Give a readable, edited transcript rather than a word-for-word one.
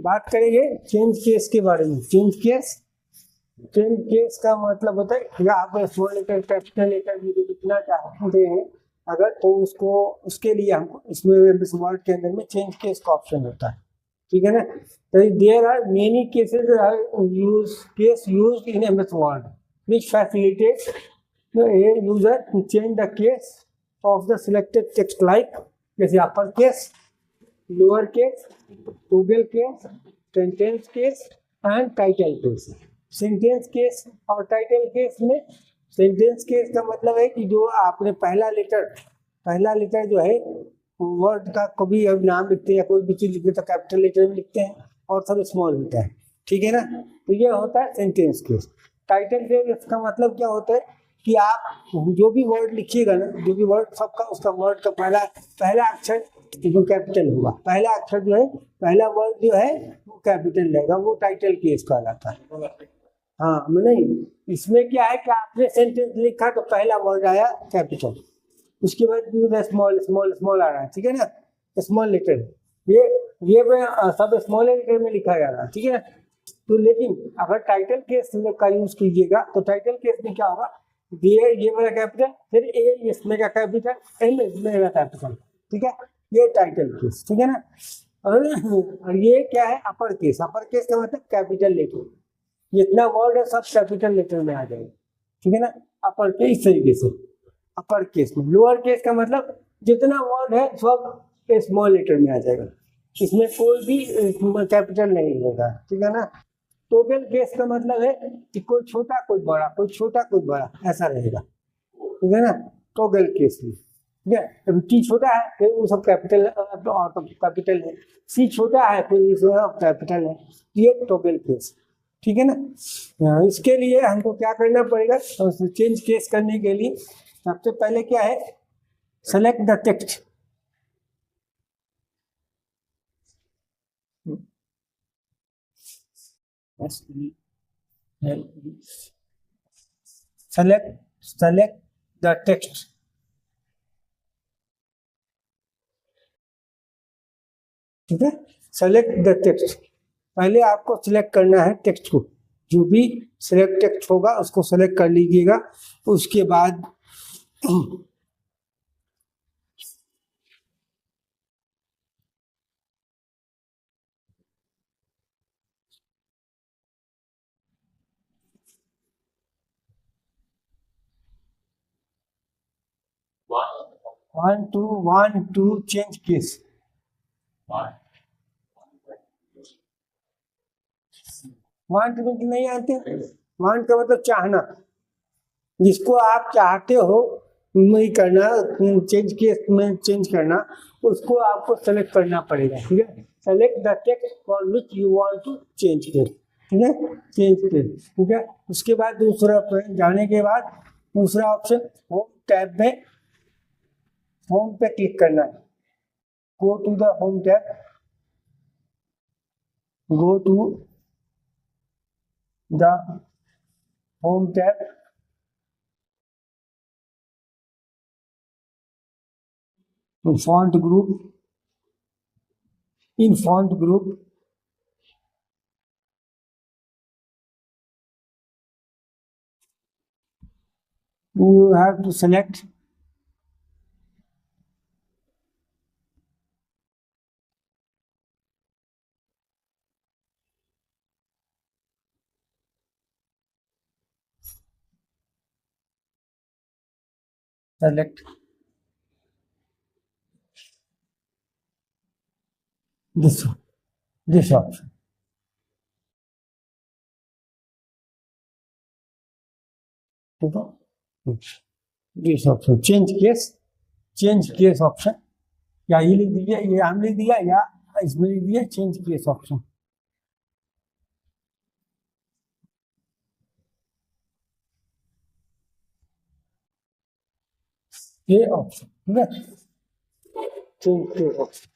बात करेंगे change case के बारे में। चेंज केस का मतलब होता है कि आप स्मॉल लेटर कैपिटल लेटर में लिखना चाहते हैं अगर, तो उसको उसके लिए हमको इसमें वर्ड के अंदर में चेंज केस का ऑप्शन होता है, ठीक है ना। तो there are many cases used in MS Word which facilitates the user to change the case of the selected text, like जैसे upper case, lower case, toggle case, sentence case and title case. Sentence case और title case में, sentence case का मतलब है कि जो आपने पहला लेटर जो है वर्ड का कभी अब नाम लिखते हैं या कोई भी चीज लिखते हैं तो कैपिटल लेटर में लिखते हैं और सब स्मॉल होता है, ठीक है ना। तो ये होता है सेंटेंस केस। टाइटल केस का मतलब क्या होता है कि आप जो भी वर्ड लिखिएगा ना, जो भी वर्ड सबका उसका वर्ड का पहला अक्षर जो कैपिटल होगा, पहला अक्षर जो है, पहला वर्ड जो है वो कैपिटल रहेगा, वो टाइटल केस कहलाता है। हाँ नहीं, इसमें क्या है कि आपने सेंटेंस लिखा तो पहला वर्ड आया कैपिटल, उसके बाद स्मॉल स्मॉल स्मॉल आ रहा है, ठीक है ना, स्मॉल लेटर। ये सब स्मॉल लेटर में लिखा जा रहा है, ठीक है ना। तो लेकिन अगर टाइटल केस का यूज कीजिएगा तो टाइटल केस में क्या होगा, ये वाला कैपिटल, फिर ए इसमें का कैपिटल, एम इसमें का कैपिटल, ठीक है, ये टाइटल केस, ठीक है ना। और ये क्या है, अपर केस। अपर केस का मतलब कैपिटल लेटर, जितना वर्ड है सब कैपिटल लेटर में आ जाएगा, ठीक है ना। अपर केस इस तरीके से अपर केस में। लोअर केस का मतलब जितना वर्ड है सब स्मॉल लेटर में आ जाएगा, इसमें कोई भी कैपिटल नहीं होगा, ठीक है ना। टॉगल केस का मतलब है कि कोई छोटा कोई बड़ा, कोई छोटा कोई बड़ा, ऐसा रहेगा, ठीक है ना, टॉगल केस में, ठीक है। अब टी छोटा है फिर वो सब कैपिटल और कैपिटल है, सी छोटा है फिर इसमें कैपिटल है, ये टॉगल केस, ठीक है ना। इसके लिए हमको क्या करना पड़ेगा, तो चेंज केस करने के लिए सबसे पहले क्या है, select the text. select the text, ठीक है। सेलेक्ट द टेक्स्ट, पहले आपको सिलेक्ट करना है टेक्स्ट को, जो भी सिलेक्ट टेक्स्ट होगा उसको सेलेक्ट कर लीजिएगा। उसके बाद 1 2 चेंज केस। वांट में नहीं आते, वांट का मतलब चाहना, जिसको आप चाहते हो नहीं करना, चेंज केस में चेंज करना, उसको आपको सेलेक्ट करना पड़ेगा, ठीक है। Select the text for which you want to change case, ठीक है, चेंज केस, ठीक है। उसके बाद दूसरा जाने के बाद दूसरा ऑप्शन होम टैब में, होम पे क्लिक करना है। Go to the home tab, go to the home tab, font group, in font group you have to select this one, this option, ठीक है, this option change case option, या ये लिख दीजिए, ये हम लिख दिया, या इसमें लिख दिया चेंज केस ऑप्शन, ये ऑप्शन, ठीक है, चेंज केस ऑप्शन।